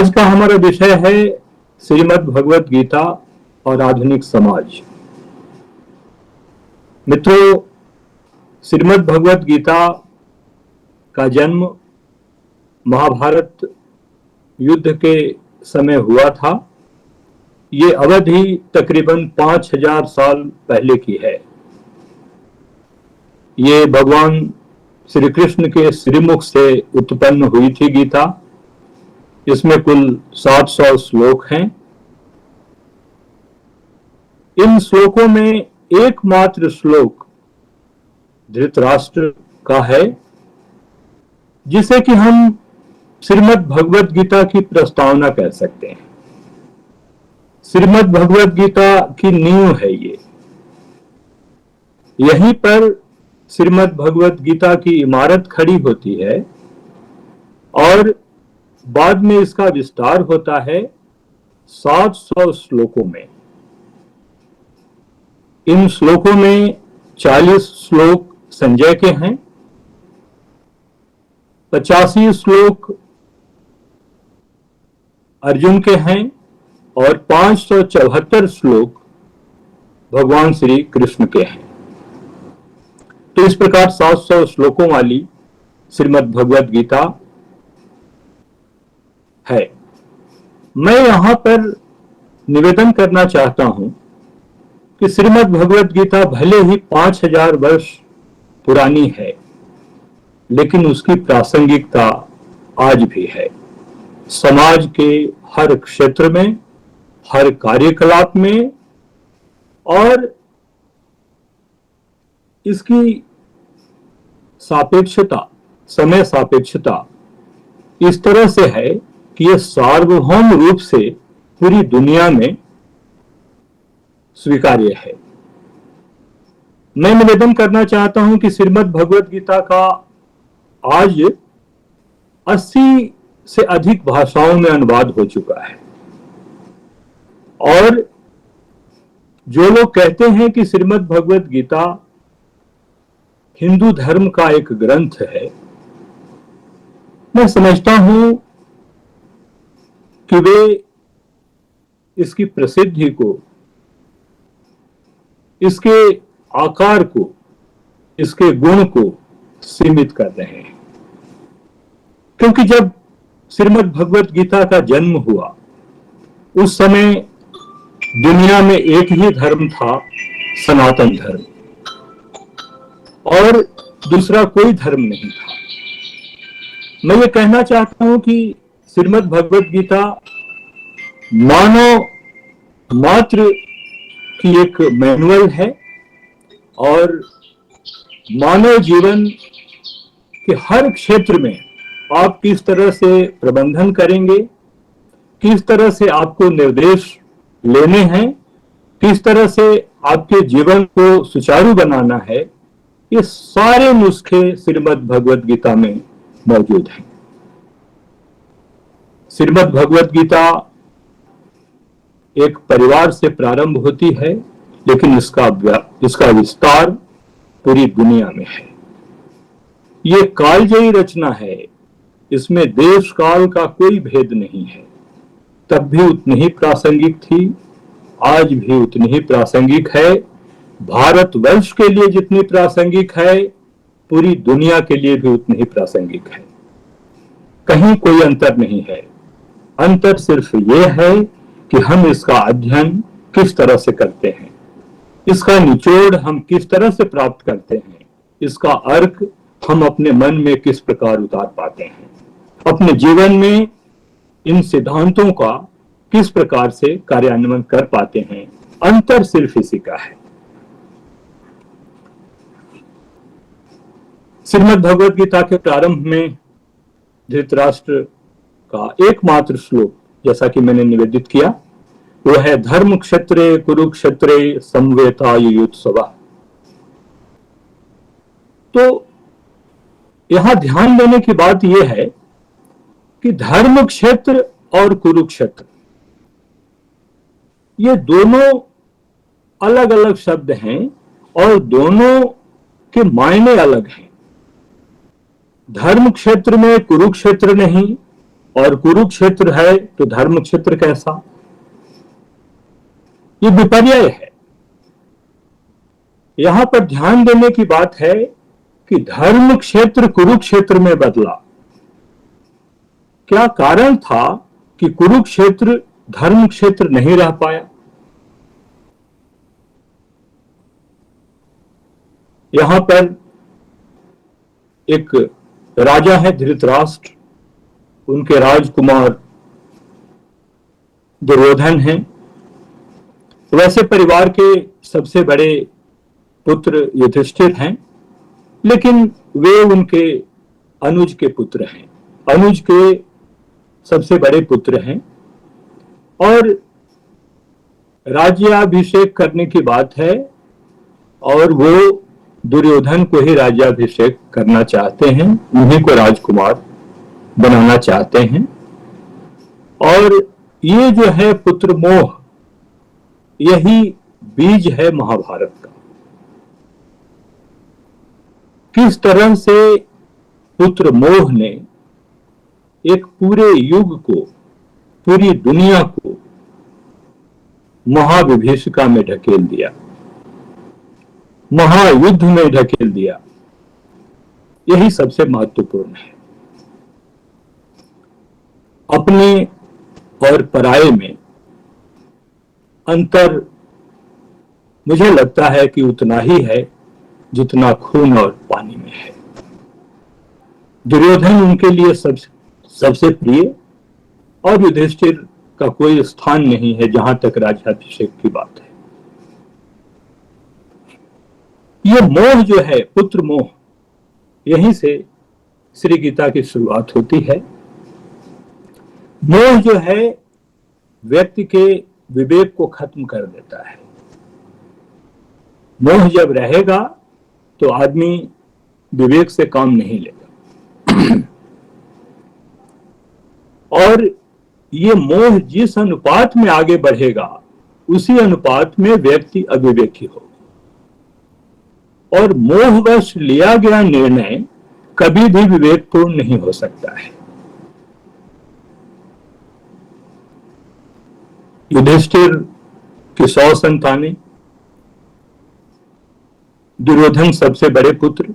आज का हमारा विषय है श्रीमद् भगवत गीता और आधुनिक समाज। मित्रों, श्रीमद् भगवत गीता का जन्म महाभारत युद्ध के समय हुआ था। ये अवधि तकरीबन 5000 साल पहले की है। ये भगवान श्री कृष्ण के श्रीमुख से उत्पन्न हुई थी गीता। इसमें कुल 700 श्लोक हैं। इन श्लोकों में एकमात्र श्लोक धृतराष्ट्र का है, जिसे कि हम श्रीमद् भगवत गीता की प्रस्तावना कह सकते हैं। श्रीमद् भगवत गीता की नींव है ये। यहीं पर श्रीमद् भगवत गीता की इमारत खड़ी होती है और बाद में इसका विस्तार होता है 700 श्लोकों में। इन श्लोकों में 40 श्लोक संजय के हैं, 85 श्लोक अर्जुन के हैं और 574 श्लोक भगवान श्री कृष्ण के हैं। तो इस प्रकार 700 श्लोकों वाली श्रीमद् भगवत गीता है। मैं यहां पर निवेदन करना चाहता हूं कि श्रीमद् भगवत गीता भले ही 5000 वर्ष पुरानी है, लेकिन उसकी प्रासंगिकता आज भी है। समाज के हर क्षेत्र में, हर कार्यकलाप में, और इसकी सापेक्षता, समय सापेक्षता इस तरह से है कि यह सार्वभौम रूप से पूरी दुनिया में स्वीकार्य है। मैं निवेदन करना चाहता हूं कि श्रीमद् भगवत गीता का आज 80 से अधिक भाषाओं में अनुवाद हो चुका है। और जो लोग कहते हैं कि श्रीमद् भगवत गीता हिंदू धर्म का एक ग्रंथ है, मैं समझता हूं कि वे इसकी प्रसिद्धि को, इसके आकार को, इसके गुण को सीमित कर रहे हैं। क्योंकि जब श्रीमद् भगवत गीता का जन्म हुआ, उस समय दुनिया में एक ही धर्म था, सनातन धर्म, और दूसरा कोई धर्म नहीं था। मैं ये कहना चाहता हूं कि श्रीमद् भगवत गीता मानव मात्र की एक मैनुअल है और मानव जीवन के हर क्षेत्र में आप किस तरह से प्रबंधन करेंगे, किस तरह से आपको निर्देश लेने हैं, किस तरह से आपके जीवन को सुचारू बनाना है, ये सारे नुस्खे श्रीमद् भगवत गीता में मौजूद हैं। श्रीमद् भगवत गीता एक परिवार से प्रारंभ होती है, लेकिन इसका विस्तार पूरी दुनिया में है। ये कालजयी रचना है, इसमें देश काल का कोई भेद नहीं है। तब भी उतनी ही प्रासंगिक थी, आज भी उतनी ही प्रासंगिक है। भारतवर्ष के लिए जितनी प्रासंगिक है, पूरी दुनिया के लिए भी उतनी ही प्रासंगिक है। कहीं कोई अंतर नहीं है। अंतर सिर्फ ये है कि हम इसका अध्ययन किस तरह से करते हैं, इसका निचोड़ हम किस तरह से प्राप्त करते हैं, इसका अर्थ हम अपने मन में किस प्रकार उतार पाते हैं, अपने जीवन में इन सिद्धांतों का किस प्रकार से कार्यान्वयन कर पाते हैं। अंतर सिर्फ इसी का है। श्रीमद् भगवत गीता के प्रारंभ में धृतराष्ट्र का एकमात्र श्लोक, जैसा कि मैंने निवेदित किया, वो है धर्म क्षेत्रे कुरुक्षेत्रे समवेतायुयुत्सवः। तो यहां ध्यान देने की बात यह है कि धर्म क्षेत्र और कुरुक्षेत्र, ये दोनों अलग अलग शब्द हैं और दोनों के मायने अलग हैं। धर्म क्षेत्र में कुरुक्षेत्र नहीं, और कुरुक्षेत्र है तो धर्म क्षेत्र कैसा? ये विपर्य है। यहां पर ध्यान देने की बात है कि धर्म क्षेत्र कुरुक्षेत्र में बदला। क्या कारण था कि कुरुक्षेत्र धर्म क्षेत्र नहीं रह पाया? यहां पर एक राजा है धृतराष्ट्र, उनके राजकुमार दुर्योधन हैं। वैसे परिवार के सबसे बड़े पुत्र युधिष्ठिर हैं, लेकिन वे उनके अनुज के पुत्र हैं, अनुज के सबसे बड़े पुत्र हैं। और राज्याभिषेक करने की बात है और वो दुर्योधन को ही राज्याभिषेक करना चाहते हैं, उन्हीं को राजकुमार बनाना चाहते हैं। और ये जो है पुत्र मोह, यही बीज है महाभारत का। किस तरह से पुत्र मोह ने एक पूरे युग को, पूरी दुनिया को महाविभीषिका में ढकेल दिया, महायुद्ध में ढकेल दिया। यही सबसे महत्वपूर्ण है। अपने और पराये में अंतर मुझे लगता है कि उतना ही है जितना खून और पानी में है। दुर्योधन उनके लिए सबसे प्रिय और युधिष्ठिर का कोई स्थान नहीं है जहां तक राज्याभिषेक की बात है। ये मोह जो है, पुत्र मोह, यहीं से श्री गीता की शुरुआत होती है। मोह जो है व्यक्ति के विवेक को खत्म कर देता है। मोह जब रहेगा तो आदमी विवेक से काम नहीं लेगा। और ये मोह जिस अनुपात में आगे बढ़ेगा उसी अनुपात में व्यक्ति अविवेकी होगा। और मोहवश लिया गया निर्णय कभी भी विवेकपूर्ण नहीं हो सकता है। युधिष्ठिर की 100 संतानें, दुर्योधन सबसे बड़े पुत्र।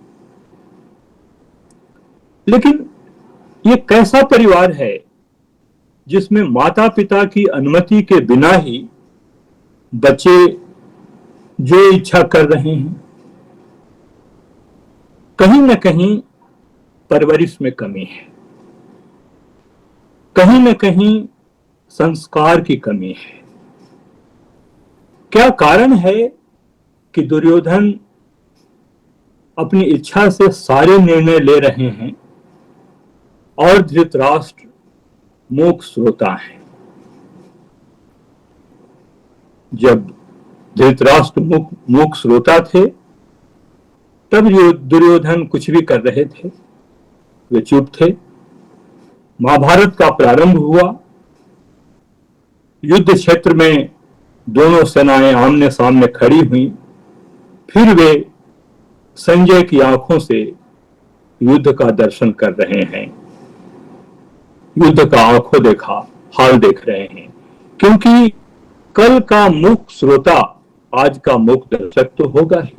लेकिन ये कैसा परिवार है जिसमें माता पिता की अनुमति के बिना ही बच्चे जो इच्छा कर रहे हैं? कहीं न कहीं परवरिश में कमी है, कहीं न कहीं संस्कार की कमी है। क्या कारण है कि दुर्योधन अपनी इच्छा से सारे निर्णय ले रहे हैं और धृतराष्ट्र मूक श्रोता है? जब धृतराष्ट्र मूक श्रोता थे तब दुर्योधन कुछ भी कर रहे थे, वे चुप थे। महाभारत का प्रारंभ हुआ, युद्ध क्षेत्र में दोनों सेनाएं आमने सामने खड़ी हुई, फिर वे संजय की आंखों से युद्ध का दर्शन कर रहे हैं, युद्ध का आंखों देखा हाल देख रहे हैं। क्योंकि कल का मूक श्रोता आज का मूक दर्शक तो होगा ही।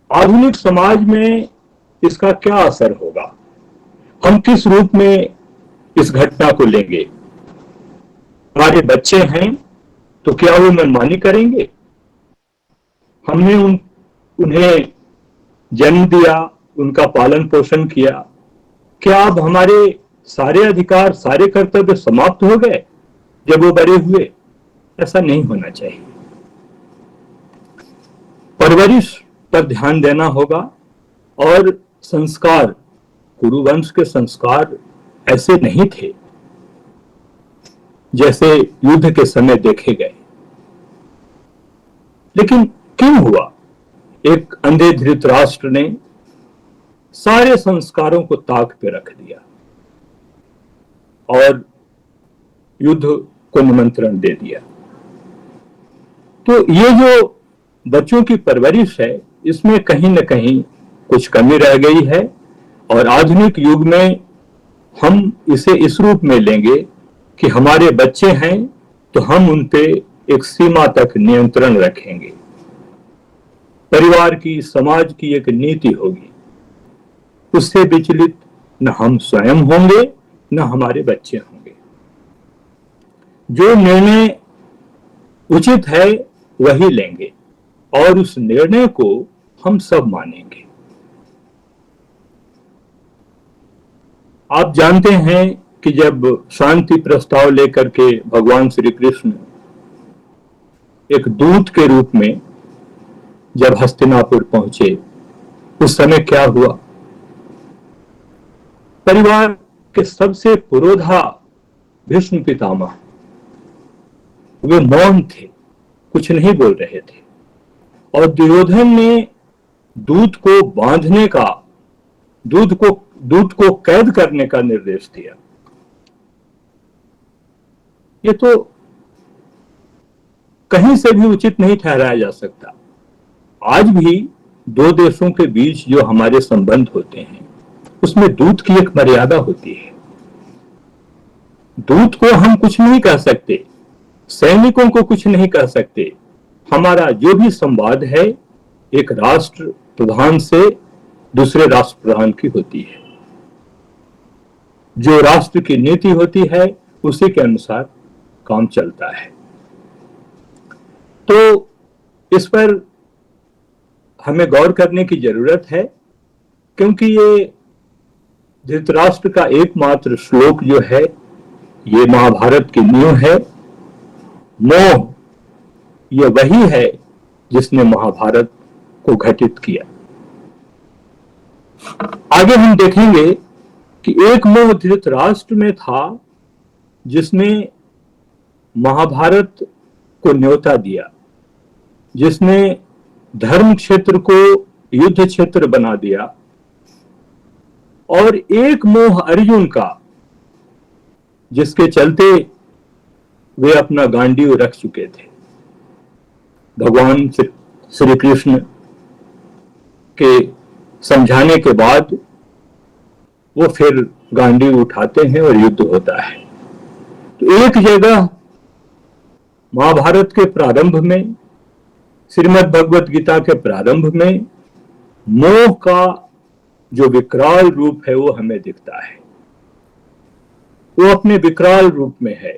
आधुनिक समाज में इसका क्या असर होगा? हम किस रूप में इस घटना को लेंगे? हमारे बच्चे हैं तो क्या वो मनमानी करेंगे? हमने उन्हें जन्म दिया, उनका पालन पोषण किया, क्या अब हमारे सारे अधिकार, सारे कर्तव्य समाप्त हो गए जब वो बड़े हुए? ऐसा नहीं होना चाहिए। परवरिश पर ध्यान देना होगा। और संस्कार, कुरुवंश के संस्कार ऐसे नहीं थे जैसे युद्ध के समय देखे गए। लेकिन क्यों हुआ? एक अंधे धृतराष्ट्र ने सारे संस्कारों को ताक पे रख दिया और युद्ध को निमंत्रण दे दिया। तो ये जो बच्चों की परवरिश है, इसमें कहीं न कहीं कुछ कमी रह गई है। और आधुनिक युग में हम इसे इस रूप में लेंगे कि हमारे बच्चे हैं तो हम उन पे एक सीमा तक नियंत्रण रखेंगे। परिवार की, समाज की एक नीति होगी, उससे विचलित न हम स्वयं होंगे न हमारे बच्चे होंगे। जो निर्णय उचित है वही लेंगे और उस निर्णय को हम सब मानेंगे। आप जानते हैं कि जब शांति प्रस्ताव लेकर के भगवान श्री कृष्ण एक दूत के रूप में जब हस्तिनापुर पहुंचे, उस समय क्या हुआ? परिवार के सबसे पुरोधा भीष्म पितामह वे मौन थे, कुछ नहीं बोल रहे थे, और दुर्योधन ने दूत को बांधने का, दूत को कैद करने का निर्देश दिया। ये तो कहीं से भी उचित नहीं ठहराया जा सकता। आज भी दो देशों के बीच जो हमारे संबंध होते हैं उसमें दूत की एक मर्यादा होती है। दूत को हम कुछ नहीं कह सकते, सैनिकों को कुछ नहीं कह सकते। हमारा जो भी संवाद है एक राष्ट्र प्रधान से दूसरे राष्ट्र प्रधान की होती है। जो राष्ट्र की नीति होती है उसी के अनुसार काम चलता है। तो इस पर हमें गौर करने की जरूरत है, क्योंकि ये धृतराष्ट्र का एकमात्र श्लोक जो है ये महाभारत की नींव है। मोह ये वही है जिसने महाभारत को घटित किया। आगे हम देखेंगे कि एक मोह धृतराष्ट्र में था जिसने महाभारत को न्योता दिया, जिसने धर्म क्षेत्र को युद्ध क्षेत्र बना दिया, और एक मोह अर्जुन का जिसके चलते वे अपना गांडीव रख चुके थे। भगवान श्री कृष्ण के समझाने के बाद वो फिर गांडीव उठाते हैं और युद्ध होता है। तो एक जगह महाभारत के प्रारंभ में, श्रीमद् भगवत गीता के प्रारंभ में मोह का जो विकराल रूप है वो हमें दिखता है। वो अपने विकराल रूप में है।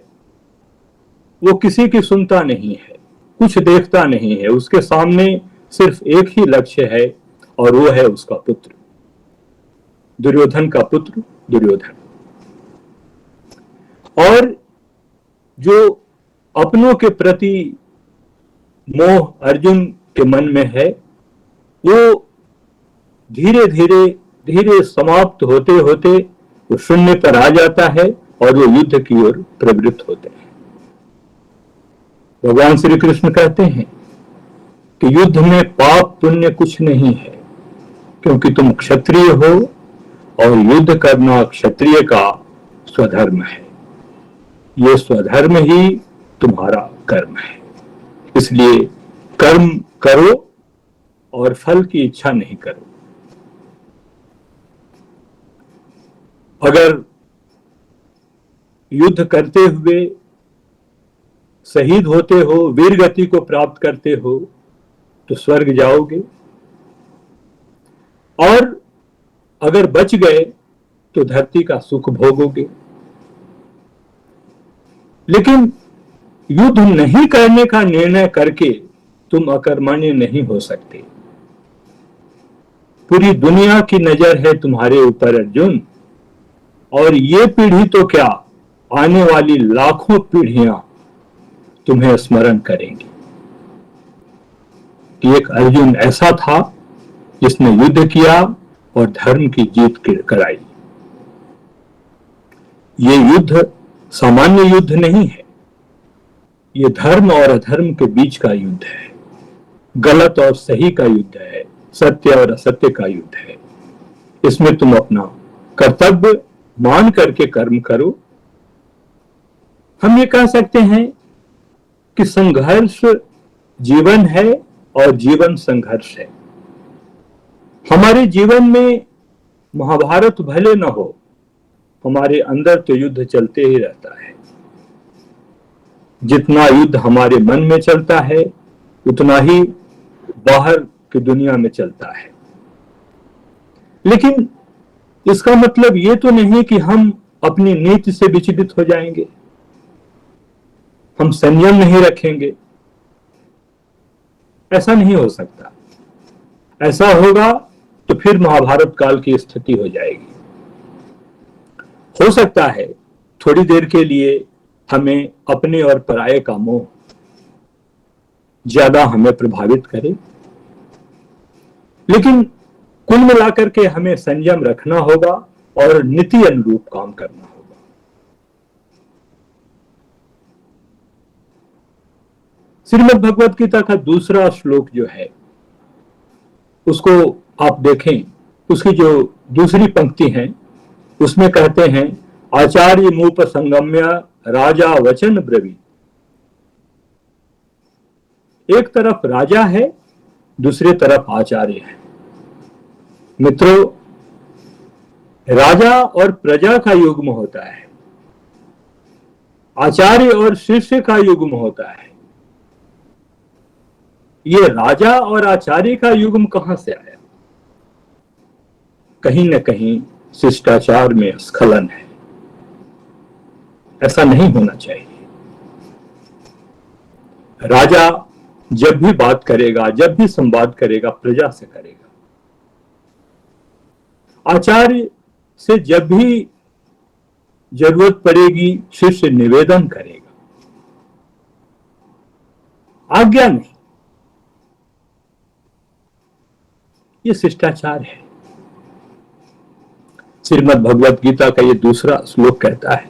वो किसी की सुनता नहीं है, कुछ देखता नहीं है। उसके सामने सिर्फ एक ही लक्ष्य है और वो है उसका पुत्र, दुर्योधन का पुत्र दुर्योधन। और जो अपनों के प्रति मोह अर्जुन के मन में है वो धीरे धीरे समाप्त होते होते वो शून्य पर आ जाता है और वो युद्ध की ओर प्रवृत्त होते हैं। भगवान श्री कृष्ण कहते हैं कि युद्ध में पाप पुण्य कुछ नहीं है, क्योंकि तुम क्षत्रिय हो और युद्ध करना क्षत्रिय का स्वधर्म है। ये स्वधर्म ही तुम्हारा कर्म है। इसलिए कर्म करो और फल की इच्छा नहीं करो। अगर युद्ध करते हुए शहीद होते हो, वीर गति को प्राप्त करते हो तो स्वर्ग जाओगे, और अगर बच गए तो धरती का सुख भोगोगे। लेकिन युद्ध नहीं करने का निर्णय करके तुम अकर्मण्य नहीं हो सकते। पूरी दुनिया की नजर है तुम्हारे ऊपर अर्जुन, और ये पीढ़ी तो क्या, आने वाली लाखों पीढ़ियां तुम्हें स्मरण करेंगी कि एक अर्जुन ऐसा था जिसने युद्ध किया और धर्म की जीत कराई। ये युद्ध सामान्य युद्ध नहीं है, ये धर्म और अधर्म के बीच का युद्ध है, गलत और सही का युद्ध है, सत्य और असत्य का युद्ध है। इसमें तुम अपना कर्तव्य मान करके कर्म करो। हम ये कह सकते हैं कि संघर्ष जीवन है और जीवन संघर्ष है। हमारे जीवन में महाभारत भले न हो, हमारे अंदर तो युद्ध चलते ही रहता है। जितना युद्ध हमारे मन में चलता है उतना ही बाहर की दुनिया में चलता है। लेकिन इसका मतलब ये तो नहीं कि हम अपनी नीति से विचलित हो जाएंगे, हम संयम नहीं रखेंगे। ऐसा नहीं हो सकता। ऐसा होगा तो फिर महाभारत काल की स्थिति हो जाएगी। हो सकता है थोड़ी देर के लिए हमें अपने और पराये का मोह ज्यादा हमें प्रभावित करे, लेकिन कुल मिलाकर के हमें संयम रखना होगा और नीति अनुरूप काम करना होगा। श्रीमद् भगवत गीता का दूसरा श्लोक जो है उसको आप देखें, उसकी जो दूसरी पंक्ति है उसमें कहते हैं, आचार्य मूप संगम्य राजा वचन ब्रवी। एक तरफ राजा है, दूसरे तरफ आचार्य है। मित्रों, राजा और प्रजा का युग्म होता है, आचार्य और शिष्य का युग्म होता है। ये राजा और आचार्य का युग्म कहां से आया? कहीं न कहीं शिष्टाचार में स्खलन है। ऐसा नहीं होना चाहिए। राजा जब भी बात करेगा, जब भी संवाद करेगा, प्रजा से करेगा। आचार्य से जब भी जरूरत पड़ेगी शिष्य निवेदन करेगा, आज्ञा नहीं। ये शिष्टाचार है। श्रीमद् भगवत गीता का ये दूसरा श्लोक कहता है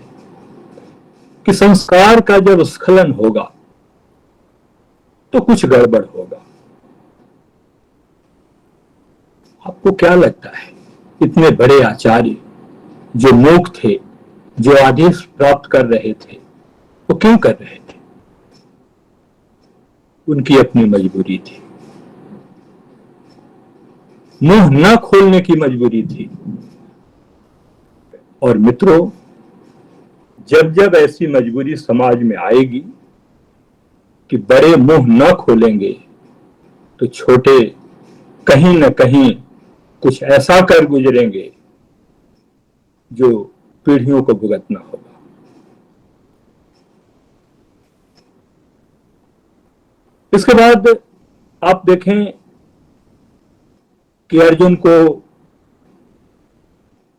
कि संस्कार का जब स्खलन होगा तो कुछ गड़बड़ होगा। आपको क्या लगता है, इतने बड़े आचार्य जो मूक थे, जो आदेश प्राप्त कर रहे थे, वो क्यों कर रहे थे? उनकी अपनी मजबूरी थी, मुंह न खोलने की मजबूरी थी। और मित्रों, जब जब ऐसी मजबूरी समाज में आएगी कि बड़े मुंह न खोलेंगे तो छोटे कहीं न कहीं कुछ ऐसा कर गुजरेंगे जो पीढ़ियों को भुगतना होगा। इसके बाद आप देखें कि अर्जुन को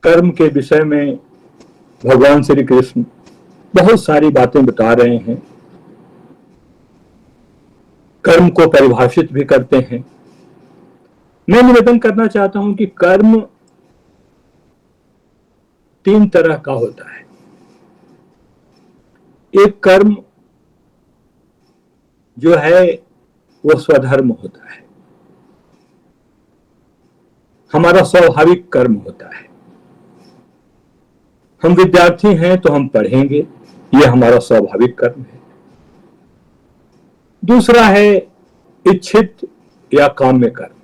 कर्म के विषय में भगवान श्री कृष्ण बहुत सारी बातें बता रहे हैं, कर्म को परिभाषित भी करते हैं। मैं निवेदन करना चाहता हूं कि कर्म तीन तरह का होता है। एक कर्म जो है वो स्वधर्म होता है, हमारा स्वाभाविक कर्म होता है। हम विद्यार्थी हैं तो हम पढ़ेंगे, ये हमारा स्वाभाविक कर्म है। दूसरा है इच्छित या काम्य कर्म।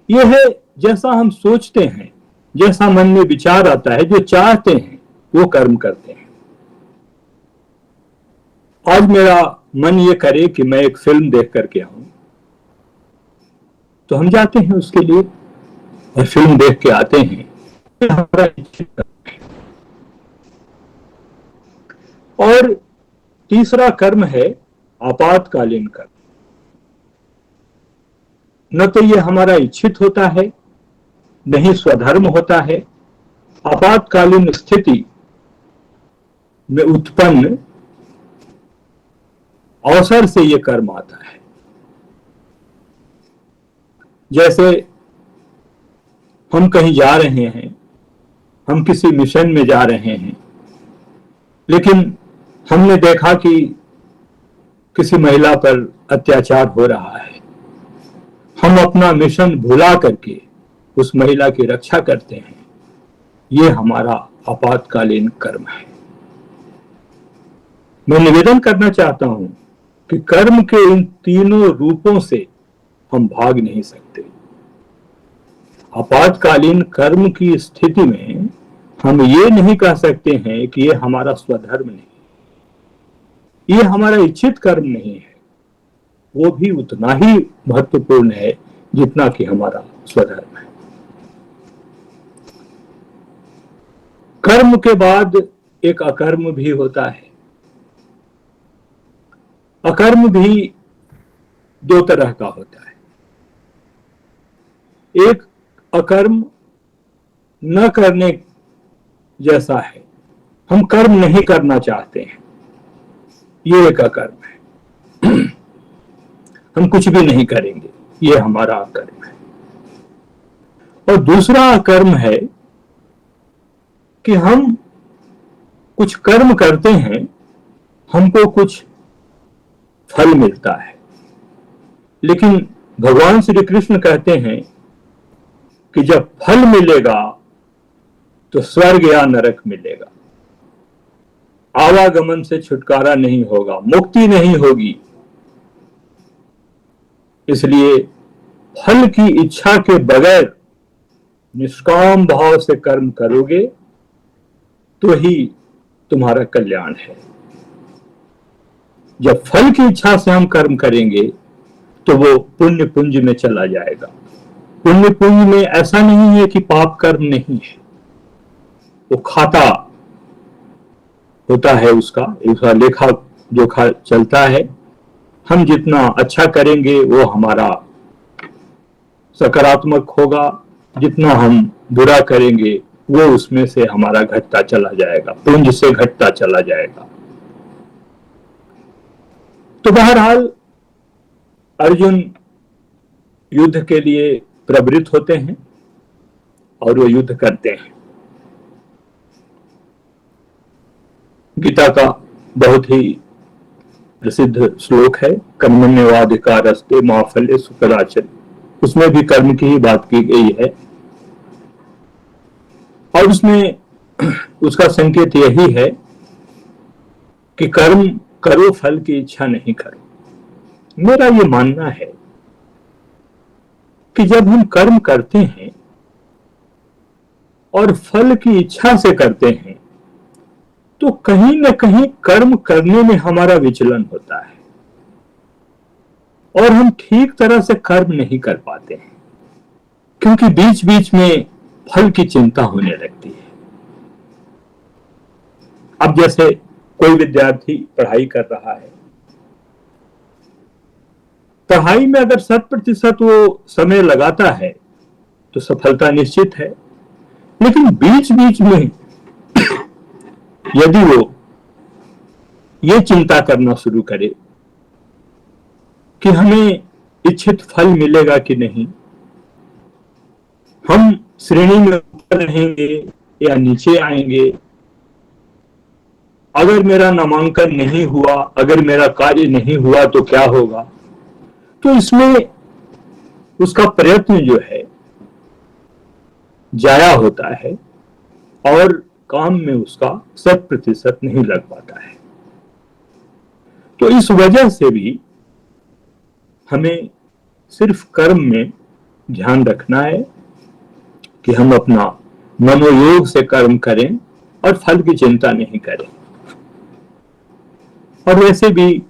यह है जैसा हम सोचते हैं, जैसा मन में विचार आता है, जो चाहते हैं वो कर्म करते हैं। आज मेरा मन ये करे कि मैं एक फिल्म देख करके आऊं, तो हम जाते हैं उसके लिए और फिल्म देख के आते हैं। हमारा इच्छित कर्म है। और तीसरा कर्म है आपातकालीन कर्म। न तो ये हमारा इच्छित होता है, न ही स्वधर्म होता है। आपातकालीन स्थिति में उत्पन्न अवसर से ये कर्म आता है। जैसे हम कहीं जा रहे हैं, हम किसी मिशन में जा रहे हैं, लेकिन हमने देखा कि किसी महिला पर अत्याचार हो रहा है। हम अपना मिशन भुला करके उस महिला की रक्षा करते हैं। ये हमारा आपातकालीन कर्म है। मैं निवेदन करना चाहता हूं कि कर्म के इन तीनों रूपों से हम भाग नहीं सकते। आपातकालीन कर्म की स्थिति में हम ये नहीं कह सकते हैं कि ये हमारा स्वधर्म नहीं, ये हमारा इच्छित कर्म नहीं है, वो भी उतना ही महत्वपूर्ण है जितना कि हमारा स्वधर्म है। कर्म के बाद एक अकर्म भी होता है। अकर्म भी दो तरह का होता है। एक अकर्म न करने जैसा है, हम कर्म नहीं करना चाहते हैं, ये एक अकर्म है। हम कुछ भी नहीं करेंगे, ये हमारा अकर्म है। और दूसरा अकर्म है कि हम कुछ कर्म करते हैं, हमको कुछ फल मिलता है, लेकिन भगवान श्री कृष्ण कहते हैं कि जब फल मिलेगा तो स्वर्ग या नरक मिलेगा, आवागमन से छुटकारा नहीं होगा, मुक्ति नहीं होगी। इसलिए फल की इच्छा के बगैर निष्काम भाव से कर्म करोगे तो ही तुम्हारा कल्याण है। जब फल की इच्छा से हम कर्म करेंगे तो वो पुण्य पुंज में चला जाएगा। पुण्य पुंज में ऐसा नहीं है कि पाप कर्म नहीं है, वो खाता होता है, उसका लेखा जोखा चलता है। हम जितना अच्छा करेंगे वो हमारा सकारात्मक होगा, जितना हम बुरा करेंगे वो उसमें से हमारा घटता चला जाएगा, पुंज से घटता चला जाएगा। तो बहरहाल अर्जुन युद्ध के लिए प्रवृत्त होते हैं और वो युद्ध करते हैं। गीता का बहुत ही प्रसिद्ध श्लोक है, कर्मण्येवाधिकारस्ते मा फलेषु कदाचन, उसमें भी कर्म की ही बात की गई है। और उसमें उसका संकेत यही है कि कर्म करो, फल की इच्छा नहीं करो। मेरा ये मानना है कि जब हम कर्म करते हैं और फल की इच्छा से करते हैं तो कहीं न कहीं कर्म करने में हमारा विचलन होता है और हम ठीक तरह से कर्म नहीं कर पाते हैं, क्योंकि बीच बीच में फल की चिंता होने लगती है। अब जैसे कोई विद्यार्थी पढ़ाई कर रहा है, पढ़ाई में अगर 100% वो समय लगाता है तो सफलता निश्चित है, लेकिन बीच बीच में यदि वो ये चिंता करना शुरू करे कि हमें इच्छित फल मिलेगा कि नहीं, हम श्रेणी में ऊपर रहेंगे या नीचे आएंगे, अगर मेरा नामांकन नहीं हुआ, अगर मेरा कार्य नहीं हुआ तो क्या होगा, तो इसमें उसका प्रयत्न जो है जाया होता है और काम में उसका 100% नहीं लग पाता है। तो इस वजह से भी हमें सिर्फ कर्म में ध्यान रखना है कि हम अपना मनोयोग से कर्म करें और फल की चिंता नहीं करें। और वैसे भी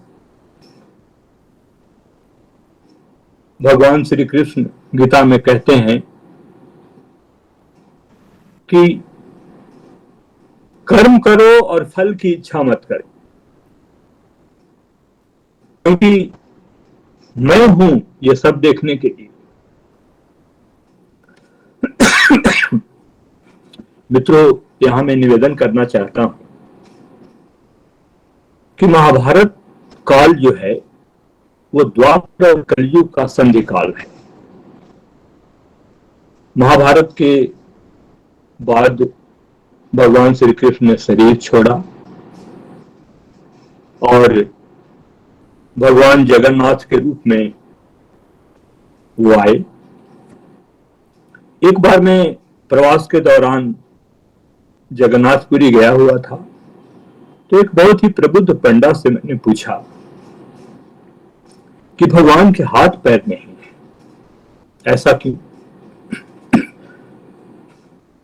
भगवान श्री कृष्ण गीता में कहते हैं कि कर्म करो और फल की इच्छा मत करो, क्योंकि मैं हूं ये सब देखने के लिए। मित्रों, यहां मैं निवेदन करना चाहता हूं कि महाभारत काल जो है वो द्वापर और कलयुग का संधि काल है। महाभारत के बाद भगवान श्री कृष्ण ने शरीर छोड़ा और भगवान जगन्नाथ के रूप में वो आए। एक बार मैं प्रवास के दौरान जगन्नाथपुरी गया हुआ था, तो एक बहुत ही प्रबुद्ध पंडा से मैंने पूछा कि भगवान के हाथ पैर नहीं है, ऐसा क्यों?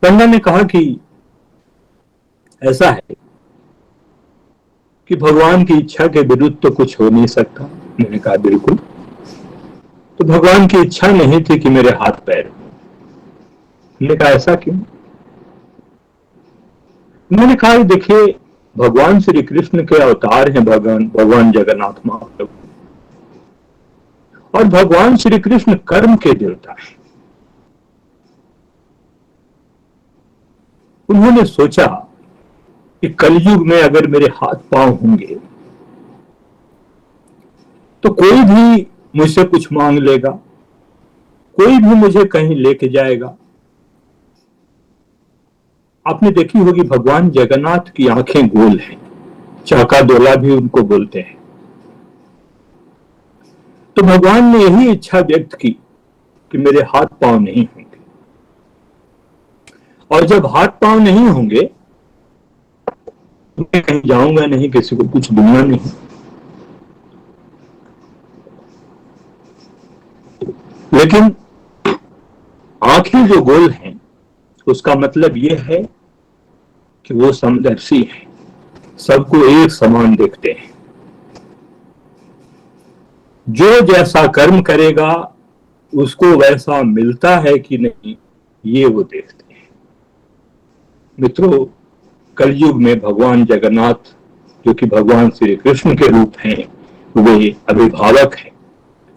पंडा ने कहा कि ऐसा है कि भगवान की इच्छा के विरुद्ध तो कुछ हो नहीं सकता। मैंने कहा बिल्कुल। तो भगवान की इच्छा नहीं थी कि मेरे हाथ पैर। मैंने कहा ऐसा क्यों? मैंने कहा देखिए, भगवान श्री कृष्ण के अवतार हैं भगवान जगन्नाथ महाप्रभु, और भगवान श्री कृष्ण कर्म के देवता हैं। उन्होंने सोचा कि कलयुग में अगर मेरे हाथ पांव होंगे तो कोई भी मुझसे कुछ मांग लेगा, कोई भी मुझे कहीं लेके जाएगा। आपने देखी होगी भगवान जगन्नाथ की आंखें गोल हैं, चाकादोला भी उनको बोलते हैं। तो भगवान ने यही इच्छा व्यक्त की कि मेरे हाथ पांव नहीं होंगे, और जब हाथ पांव नहीं होंगे तो मैं कहीं जाऊंगा नहीं, किसी को कुछ दूंगा नहीं। लेकिन आंखें जो गोल हैं उसका मतलब यह है कि वो समदर्शी हैं, सबको एक समान देखते हैं। जो जैसा कर्म करेगा उसको वैसा मिलता है कि नहीं, ये वो देखते हैं। मित्रों, कलयुग में भगवान जगन्नाथ, जो कि भगवान श्री कृष्ण के रूप हैं, वे अभिभावक हैं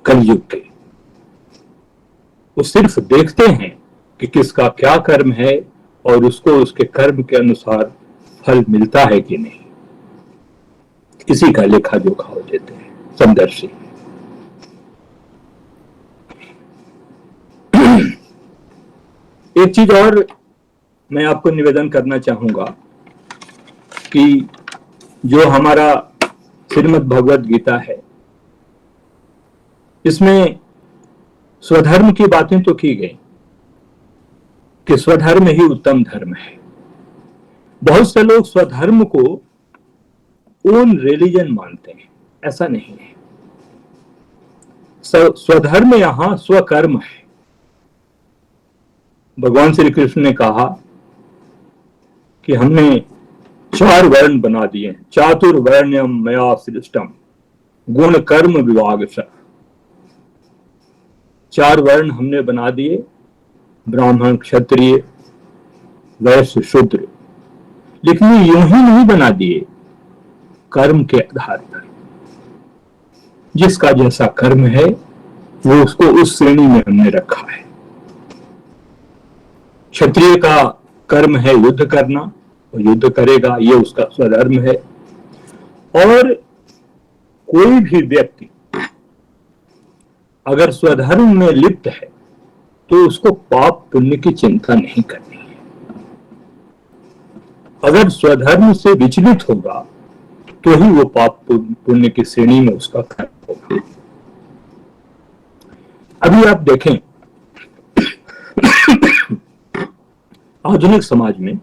कलयुग के। वो सिर्फ देखते हैं कि किसका क्या कर्म है और उसको उसके कर्म के अनुसार फल मिलता है कि नहीं, इसी का लेखा जोखा हो देते हैं, समदर्शी। एक चीज और मैं आपको निवेदन करना चाहूंगा कि जो हमारा श्रीमद् भगवद गीता है, इसमें स्वधर्म की बातें तो की गई कि स्वधर्म ही उत्तम धर्म है। बहुत से लोग स्वधर्म को ओन रिलीजन मानते हैं, ऐसा नहीं है। स्वधर्म यहां स्वकर्म है। भगवान श्री कृष्ण ने कहा कि हमने 4 वर्ण बना दिए, चातुर्वर्ण्यम मया सृष्टम गुण कर्म विभाग। 4 वर्ण हमने बना दिए, ब्राह्मण, क्षत्रिय, वैश्य, शूद्र। लेकिन यूं ही नहीं बना दिए, कर्म के आधार पर। जिसका जैसा कर्म है वो उसको उस श्रेणी में हमने रखा है। क्षत्रिय का कर्म है युद्ध करना, वो युद्ध करेगा, ये उसका स्वधर्म है। और कोई भी व्यक्ति अगर स्वधर्म में लिप्त है तो उसको पाप पुण्य की चिंता नहीं करनी है। अगर स्वधर्म से विचलित होगा तो ही वो पाप पुण्य की श्रेणी में उसका कर्म होगा। अभी आप देखें आधुनिक समाज में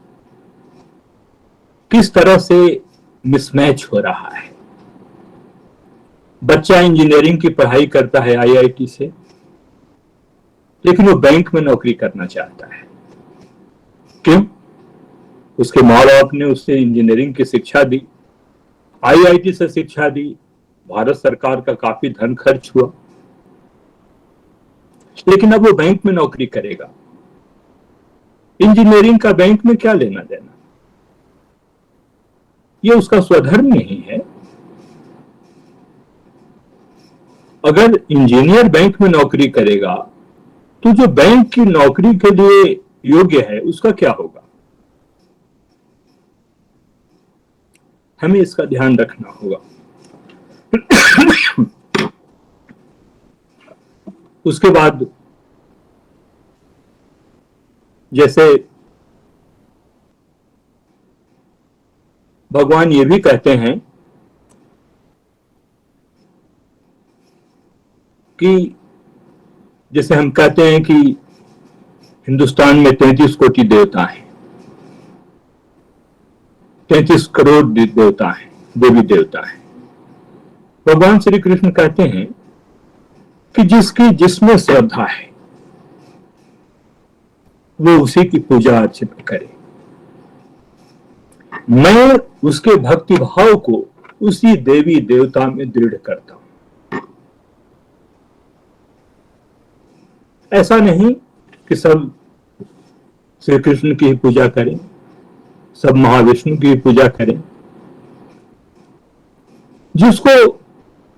किस तरह से मिसमैच हो रहा है। बच्चा इंजीनियरिंग की पढ़ाई करता है आईआईटी से, लेकिन वो बैंक में नौकरी करना चाहता है। क्यों? उसके माँ बाप ने उससे इंजीनियरिंग की शिक्षा दी, आईआईटी से शिक्षा दी, भारत सरकार का काफी धन खर्च हुआ, लेकिन अब वो बैंक में नौकरी करेगा। इंजीनियरिंग का बैंक में क्या लेना देना? ये उसका स्वधर्म नहीं है। अगर इंजीनियर बैंक में नौकरी करेगा तो जो बैंक की नौकरी के लिए योग्य है उसका क्या होगा? हमें इसका ध्यान रखना होगा। उसके बाद जैसे भगवान ये भी कहते हैं कि जैसे हम कहते हैं कि हिंदुस्तान में 33 कोटि देवता हैं, 33 करोड़ देवता हैं, देवी देवता हैं। भगवान श्री कृष्ण कहते हैं कि जिसकी जिसमें श्रद्धा है वो उसी की पूजा अर्चना करे। मैं उसके भक्ति भाव को उसी देवी देवता में दृढ़ करता हूं। ऐसा नहीं कि सब श्री कृष्ण की पूजा करें, सब महाविष्णु की पूजा करें।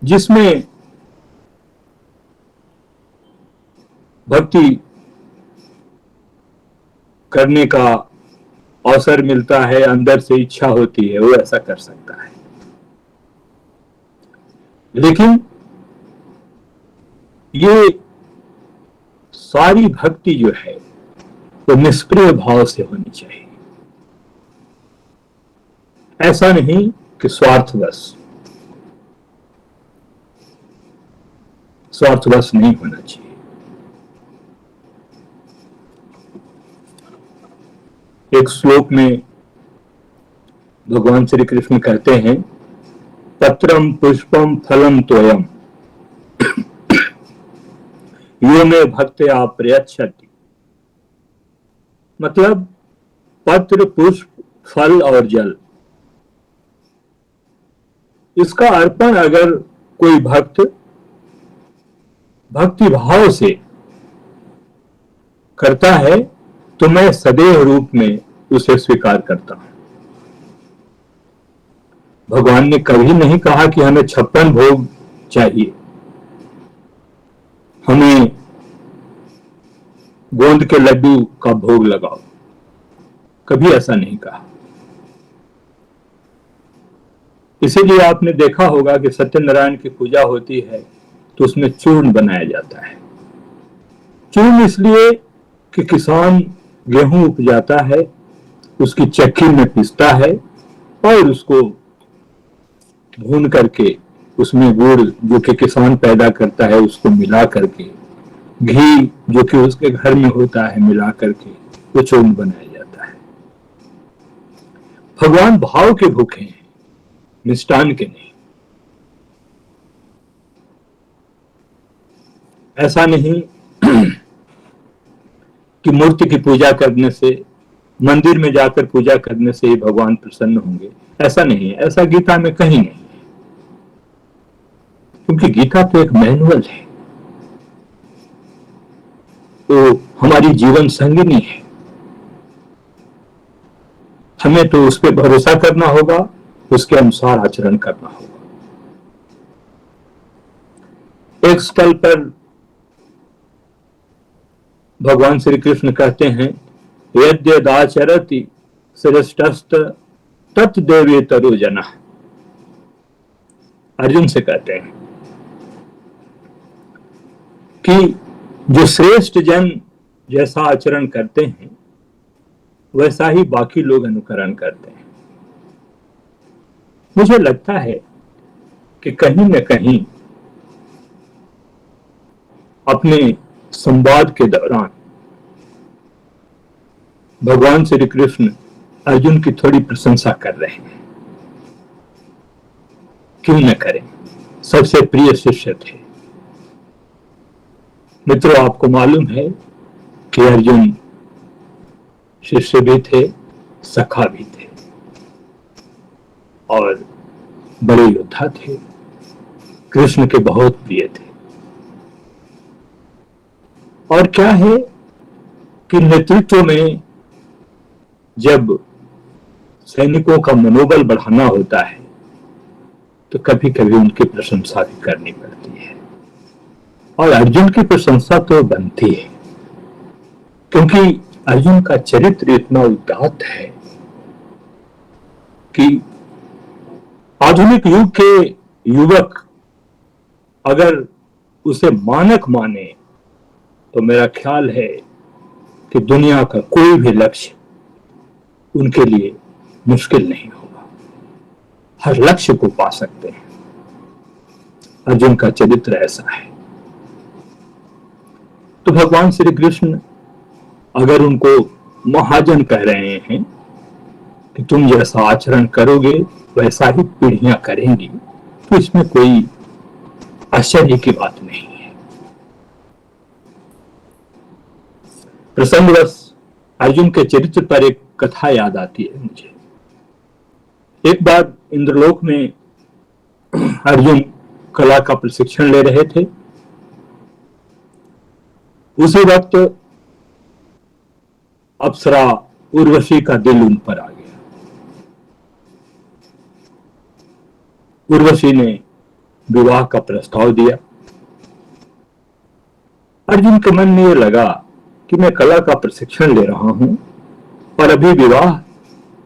जिसमें भक्ति करने का अवसर मिलता है, अंदर से इच्छा होती है, वो ऐसा कर सकता है। लेकिन ये सारी भक्ति जो है वो निष्प्रिय भाव से होनी चाहिए। ऐसा नहीं कि स्वार्थवश नहीं होना चाहिए। एक श्लोक में भगवान श्री कृष्ण कहते हैं, पत्रम पुष्पम फलम तोयम यो में भक्त्या प्रयच्छति। मतलब पत्र, पुष्प, फल और जल, इसका अर्पण अगर कोई भक्त भक्ति भाव से करता है तो मैं सदैव रूप में उसे स्वीकार करता हूं। भगवान ने कभी नहीं कहा कि हमें 56 भोग चाहिए, हमें गोंद के लड्डू का भोग लगाओ, कभी ऐसा नहीं कहा। इसीलिए आपने देखा होगा कि सत्यनारायण की पूजा होती है तो उसमें चूर्ण बनाया जाता है। चूर्ण इसलिए कि किसान गेहूं उपजाता है, उसकी चक्की में पीसता है और उसको भून करके उसमें गुड़ जो कि किसान पैदा करता है उसको मिला करके, घी जो कि उसके घर में होता है मिला करके वो चूर्ण बनाया जाता है। भगवान भाव के भूखे हैं, मिष्टान के नहीं। ऐसा नहीं कि मूर्ति की पूजा करने से, मंदिर में जाकर पूजा करने से ही भगवान प्रसन्न होंगे, ऐसा नहीं है। ऐसा गीता में कहीं नहीं है, क्योंकि गीता तो एक मैनुअल है, तो हमारी जीवन संगिनी है। हमें तो उस पर भरोसा करना होगा, उसके अनुसार आचरण करना होगा। एक स्थल पर भगवान श्री कृष्ण कहते हैं, यद्यदाचरति श्रेष्ठस्त तत्देवेतरो जनः। अर्जुन से कहते हैं कि जो श्रेष्ठ जन जैसा आचरण करते हैं वैसा ही बाकी लोग अनुकरण करते हैं। मुझे लगता है कि कहीं न कहीं अपने संवाद के दौरान भगवान श्री कृष्ण अर्जुन की थोड़ी प्रशंसा कर रहे हैं। क्यों न करें, सबसे प्रिय शिष्य थे। मित्रों, आपको मालूम है कि अर्जुन शिष्य भी थे, सखा भी थे और बड़े योद्धा थे, कृष्ण के बहुत प्रिय थे। और क्या है कि नेतृत्व में जब सैनिकों का मनोबल बढ़ाना होता है तो कभी कभी उनकी प्रशंसा भी करनी पड़ती है, और अर्जुन की प्रशंसा तो बनती है, क्योंकि अर्जुन का चरित्र इतना उदात्त है कि आधुनिक युग के युवक अगर उसे मानक माने तो मेरा ख्याल है कि दुनिया का कोई भी लक्ष्य उनके लिए मुश्किल नहीं होगा, हर लक्ष्य को पा सकते हैं। अर्जुन का चरित्र ऐसा है। तो भगवान श्री कृष्ण अगर उनको महाजन कह रहे हैं कि तुम जैसा आचरण करोगे वैसा ही पीढ़ियां करेंगी, तो इसमें कोई आश्चर्य की बात नहीं है। प्रसंगवश अर्जुन के चरित्र पर एक कथा याद आती है मुझे। एक बार इंद्रलोक में अर्जुन कला का प्रशिक्षण ले रहे थे। उसी वक्त अप्सरा उर्वशी का दिल उन पर आ गया। उर्वशी ने विवाह का प्रस्ताव दिया। अर्जुन के मन में यह लगा कि मैं कला का प्रशिक्षण ले रहा हूं और अभी विवाह,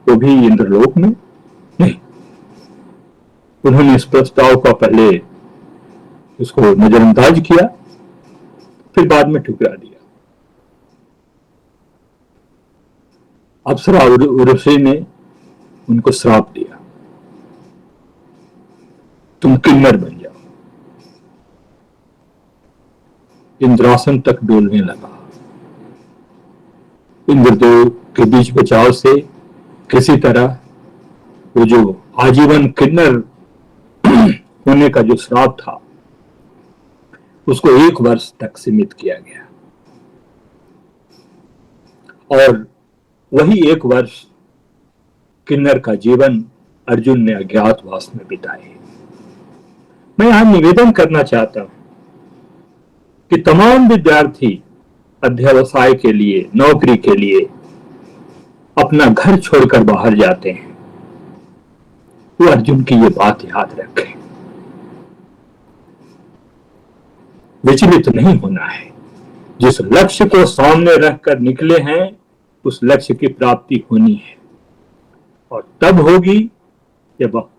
वो भी इंद्रलोक में नहीं। उन्होंने इस प्रस्ताव का पहले उसको नजरअंदाज किया, फिर बाद में ठुकरा दिया। अप्सरा उर्वशी ने उनको श्राप दिया, तुम किन्नर बन जाओ। इंद्रासन तक डोलने लगा। इंद्रदेव के बीच बचाव से किसी तरह वो जो आजीवन किन्नर होने का जो श्राप था उसको 1 वर्ष तक सीमित किया गया, और वही 1 वर्ष किन्नर का जीवन अर्जुन ने अज्ञातवास में बिताए। मैं यहां निवेदन करना चाहता हूं कि तमाम विद्यार्थी अध्यवसाय के लिए, नौकरी के लिए अपना घर छोड़कर बाहर जाते हैं, वो अर्जुन की ये बात याद रखें। विचलित नहीं होना है। जिस लक्ष्य को सामने रखकर निकले हैं उस लक्ष्य की प्राप्ति होनी है, और तब होगी जब आप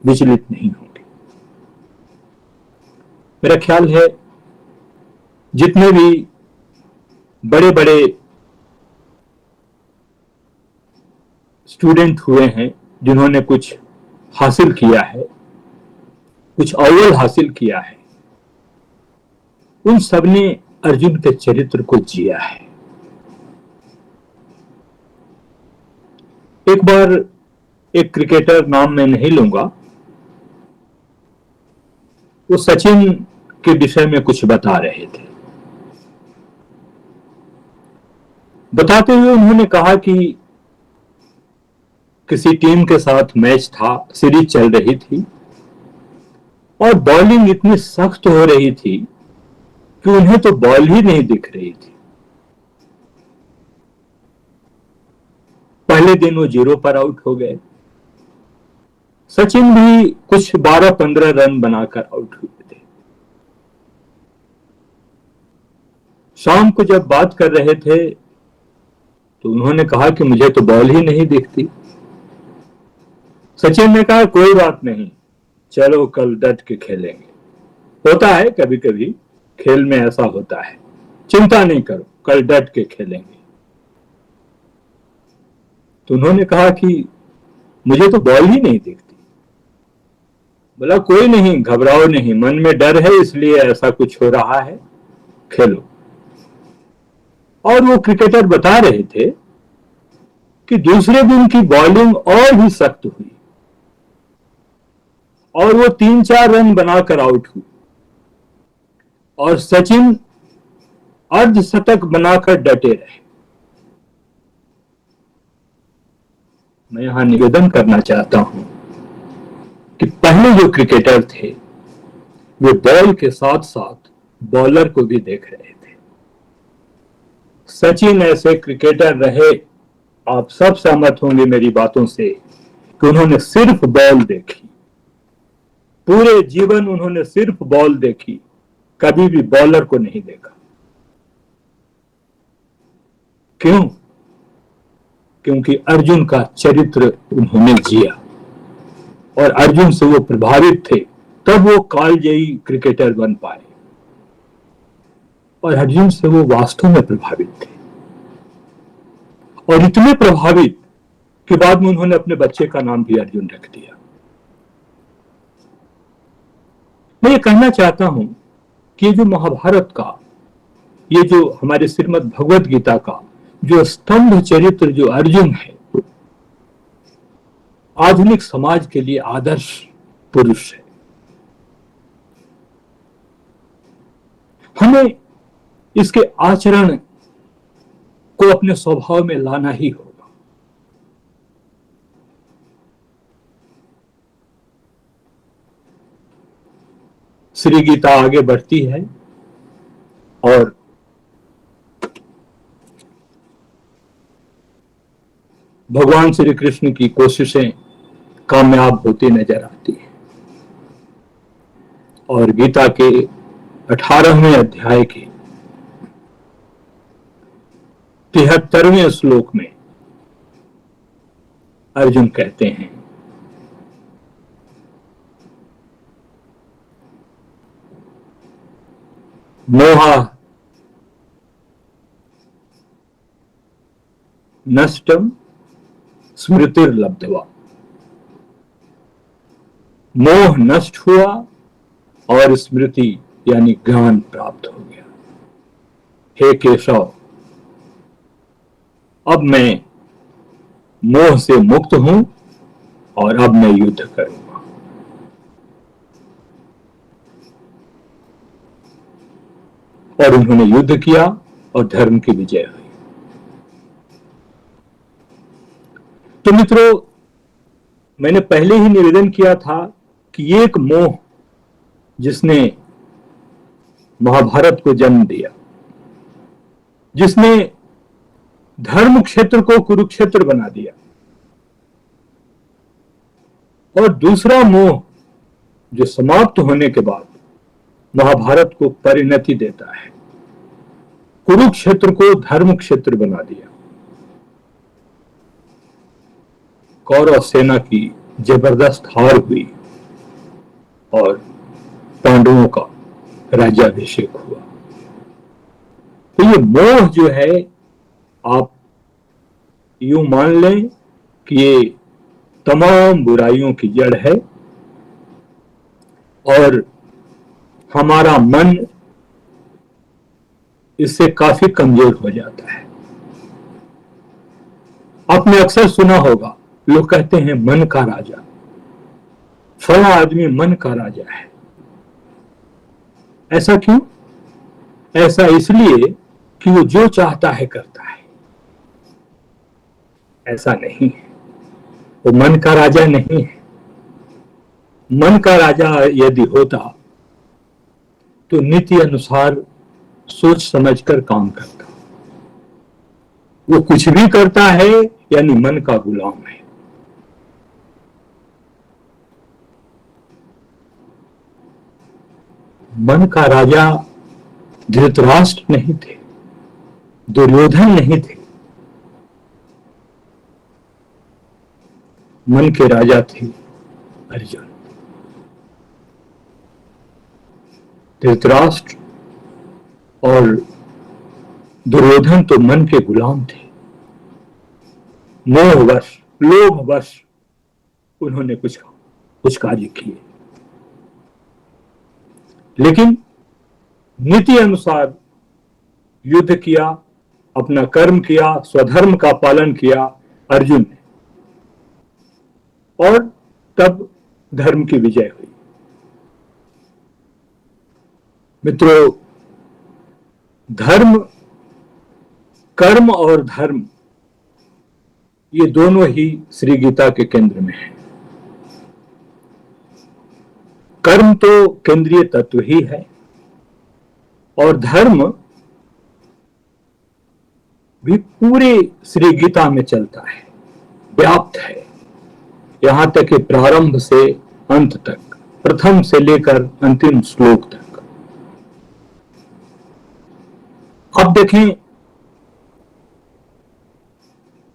विचलित नहीं होंगे। मेरा ख्याल है जितने भी बड़े बड़े स्टूडेंट हुए हैं जिन्होंने कुछ हासिल किया है, कुछ अव्वल हासिल किया है, उन सबने अर्जुन के चरित्र को जिया है। एक बार एक क्रिकेटर, नाम मैं नहीं लूंगा, वो सचिन के विषय में कुछ बता रहे थे। बताते हुए उन्होंने कहा कि किसी टीम के साथ मैच था, सीरीज चल रही थी और बॉलिंग इतनी सख्त हो रही थी कि उन्हें तो बॉल ही नहीं दिख रही थी। पहले दिन वो 0 पर आउट हो गए। सचिन भी कुछ 12-15 रन बनाकर आउट हुए थे। शाम को जब बात कर रहे थे तो उन्होंने कहा कि मुझे तो बॉल ही नहीं दिखती। सचिन ने कहा कोई बात नहीं, चलो कल डट के खेलेंगे। होता है कभी कभी खेल में ऐसा होता है, चिंता नहीं करो, कल डट के खेलेंगे। तो उन्होंने कहा कि मुझे तो बॉल ही नहीं दिखती। बोला कोई नहीं, घबराओ नहीं, मन में डर है इसलिए ऐसा कुछ हो रहा है, खेलो। और वो क्रिकेटर बता रहे थे कि दूसरे दिन की बॉलिंग और भी सख्त हुई और वो 3-4 रन बनाकर आउट हुई और सचिन अर्धशतक बनाकर डटे रहे। मैं यहां निवेदन करना चाहता हूं कि पहले जो क्रिकेटर थे वे बॉल के साथ साथ बॉलर को भी देख रहे थे। सचिन ऐसे क्रिकेटर रहे, आप सब सहमत होंगे मेरी बातों से, कि उन्होंने सिर्फ बॉल देखी, पूरे जीवन उन्होंने सिर्फ बॉल देखी, कभी भी बॉलर को नहीं देखा। क्यों? क्योंकि अर्जुन का चरित्र उन्होंने जिया और अर्जुन से वो प्रभावित थे, तब वो कालजयी क्रिकेटर बन पाए और अर्जुन से वो वास्तव में प्रभावित थे और इतने प्रभावित कि बाद में उन्होंने अपने बच्चे का नाम भी अर्जुन रख दिया। मैं ये कहना चाहता हूं कि ये जो महाभारत का, ये जो हमारे श्रीमद् भगवद गीता का जो स्तंभ चरित्र जो अर्जुन है, आधुनिक समाज के लिए आदर्श पुरुष है। हमें इसके आचरण को अपने स्वभाव में लाना ही होगा। श्री गीता आगे बढ़ती है और भगवान श्री कृष्ण की कोशिशें कामयाब होती नजर आती है। और गीता के 18वें अध्याय के 73वें श्लोक में अर्जुन कहते हैं, मोहा नष्टम स्मृतिर्लब्ध्वा। मोह नष्ट हुआ और स्मृति यानी ज्ञान प्राप्त हो गया। हे केशव, अब मैं मोह से मुक्त हूं और अब मैं युद्ध करूंगा। और उन्होंने युद्ध किया और धर्म की विजय हुई। तो मित्रों, मैंने पहले ही निवेदन किया था कि ये एक मोह जिसने महाभारत को जन्म दिया, जिसने धर्म क्षेत्र को कुरुक्षेत्र बना दिया, और दूसरा मोह जो समाप्त होने के बाद महाभारत को परिणति देता है, कुरुक्षेत्र को धर्म क्षेत्र बना दिया। कौरव सेना की जबरदस्त हार हुई और पांडवों का राज्याभिषेक हुआ। तो ये मोह जो है, आप यूं मान लें कि ये तमाम बुराइयों की जड़ है और हमारा मन इससे काफी कमजोर हो जाता है। आपने अक्सर सुना होगा, लोग कहते हैं मन का राजा, फला आदमी मन का राजा है। ऐसा क्यों? ऐसा इसलिए कि वो जो चाहता है करता है। ऐसा नहीं है, वो मन का राजा नहीं है। मन का राजा यदि होता तो नीति अनुसार सोच समझकर काम करता। वो कुछ भी करता है यानी मन का गुलाम है। मन का राजा धृतराष्ट्र नहीं थे, दुर्योधन नहीं थे। मन के राजा थे अर्जुन। धृतराष्ट्र और दुर्योधन तो मन के गुलाम थे। मोहवश, लोभवश उन्होंने कुछ कार्य किए, लेकिन नीति अनुसार युद्ध किया, अपना कर्म किया, स्वधर्म का पालन किया अर्जुन ने, और तब धर्म की विजय हुई। मित्रों, धर्म, कर्म और धर्म ये दोनों ही श्री गीता के केंद्र में है। कर्म तो केंद्रीय तत्व ही है और धर्म भी पूरे श्री गीता में चलता है, व्याप्त है, यहां तक कि प्रारंभ से अंत तक, प्रथम से लेकर अंतिम श्लोक तक। अब देखें,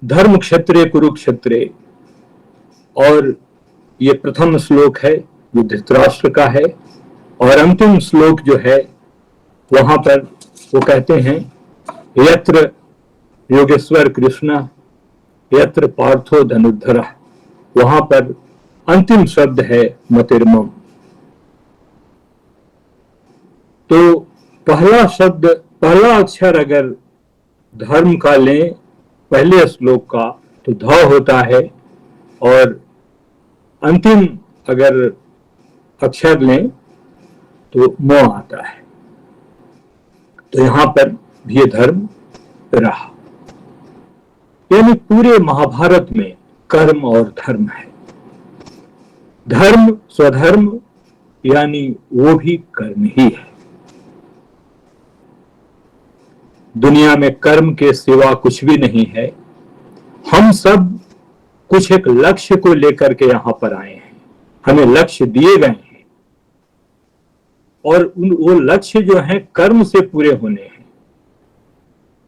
धर्म क्षेत्रे कुरुक्षेत्रे, और ये प्रथम श्लोक है जो धृतराष्ट्र का है, और अंतिम श्लोक जो है वहां पर वो कहते हैं, यत्र योगेश्वर कृष्ण यत्र पार्थो धनुर्धरः। वहां पर अंतिम शब्द है मतिर्मम। तो पहला शब्द, पहला अक्षर अगर धर्म का लें पहले श्लोक का तो ध होता है, और अंतिम अगर अक्षर लें तो म आता है। तो यहां पर भी ये धर्म रहा, यानी पूरे महाभारत में कर्म और धर्म है। धर्म, स्वधर्म यानी वो भी कर्म ही है। दुनिया में कर्म के सिवा कुछ भी नहीं है। हम सब कुछ एक लक्ष्य को लेकर के यहां पर आए हैं, हमें लक्ष्य दिए गए हैं और वो लक्ष्य जो है कर्म से पूरे होने हैं।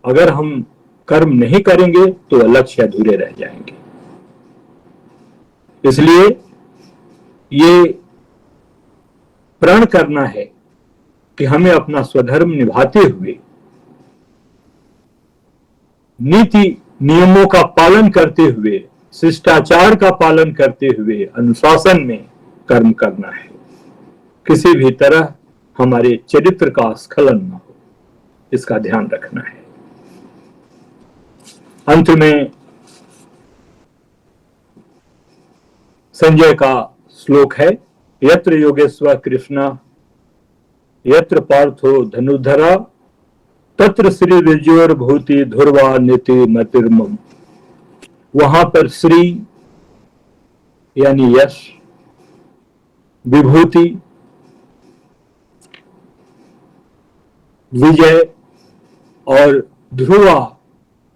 अगर हम कर्म नहीं करेंगे तो लक्ष्य अधूरे रह जाएंगे। इसलिए ये प्रण करना है कि हमें अपना स्वधर्म निभाते हुए, नीति नियमों का पालन करते हुए, शिष्टाचार का पालन करते हुए अनुशासन में कर्म करना है। किसी भी तरह हमारे चरित्र का स्खलन न हो, इसका ध्यान रखना है। अंत में संजय का श्लोक है, यत्र योगेश्वर कृष्णा यत्र पार्थो धनुधरा तत्र श्री ऋजोर भूति ध्रुवा नीति मतिर्मम। वहां पर श्री यानी यश, विभूति, विजय और ध्रुवा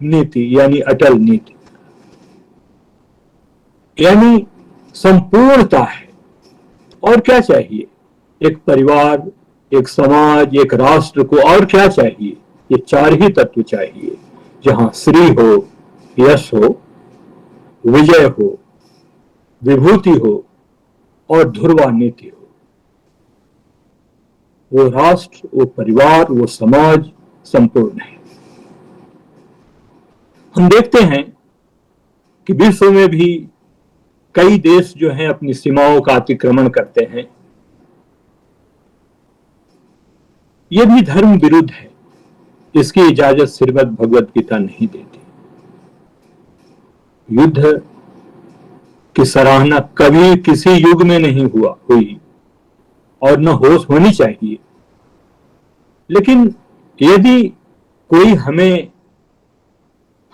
नीति यानी अटल नीति, यानी संपूर्णता है। और क्या चाहिए? एक परिवार, एक समाज, एक राष्ट्र को और क्या चाहिए? ये चार ही तत्व चाहिए, जहां श्री हो, यश हो, विजय हो, विभूति हो और ध्रुवा नीति हो। वो राष्ट्र, वो परिवार, वो समाज संपूर्ण है। हम देखते हैं कि विश्व में भी कई देश जो हैं अपनी सीमाओं का अतिक्रमण करते हैं। यह भी धर्म विरुद्ध है, इसकी इजाजत श्रीमद् भगवत गीता नहीं देती। युद्ध की सराहना कभी किसी युग में नहीं हुई और न होनी चाहिए। लेकिन यदि कोई हमें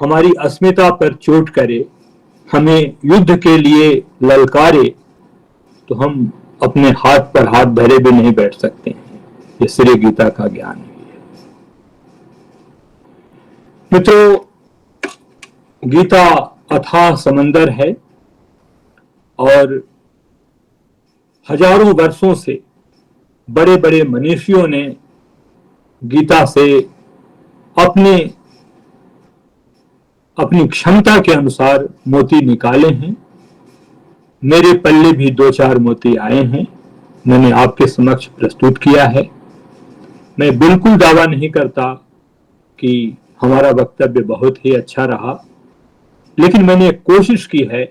हमारी अस्मिता पर चोट करे, हमें युद्ध के लिए ललकारे, तो हम अपने हाथ पर हाथ धरे भी नहीं बैठ सकते हैं। ये श्री गीता का ज्ञान है। मित्रों, गीता अथाह समंदर है और हजारों वर्षों से बड़े बड़े मनीषियों ने गीता से अपनी क्षमता के अनुसार मोती निकाले हैं। मेरे पल्ले भी 2-4 मोती आए हैं, मैंने आपके समक्ष प्रस्तुत किया है। मैं बिल्कुल दावा नहीं करता कि हमारा वक्तव्य बहुत ही अच्छा रहा, लेकिन मैंने कोशिश की है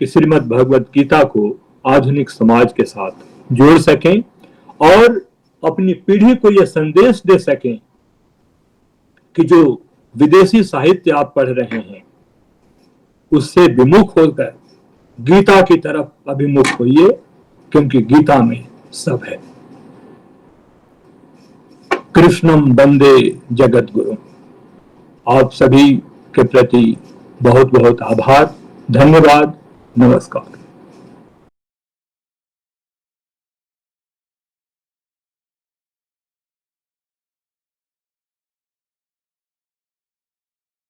कि श्रीमद् भगवत गीता को आधुनिक समाज के साथ जोड़ सकें और अपनी पीढ़ी को यह संदेश दे सकें कि जो विदेशी साहित्य आप पढ़ रहे हैं उससे विमुख होकर गीता की तरफ अभिमुख होइए, क्योंकि गीता में सब है। कृष्णम वंदे जगत गुरु। आप सभी के प्रति बहुत बहुत आभार, धन्यवाद, नमस्कार।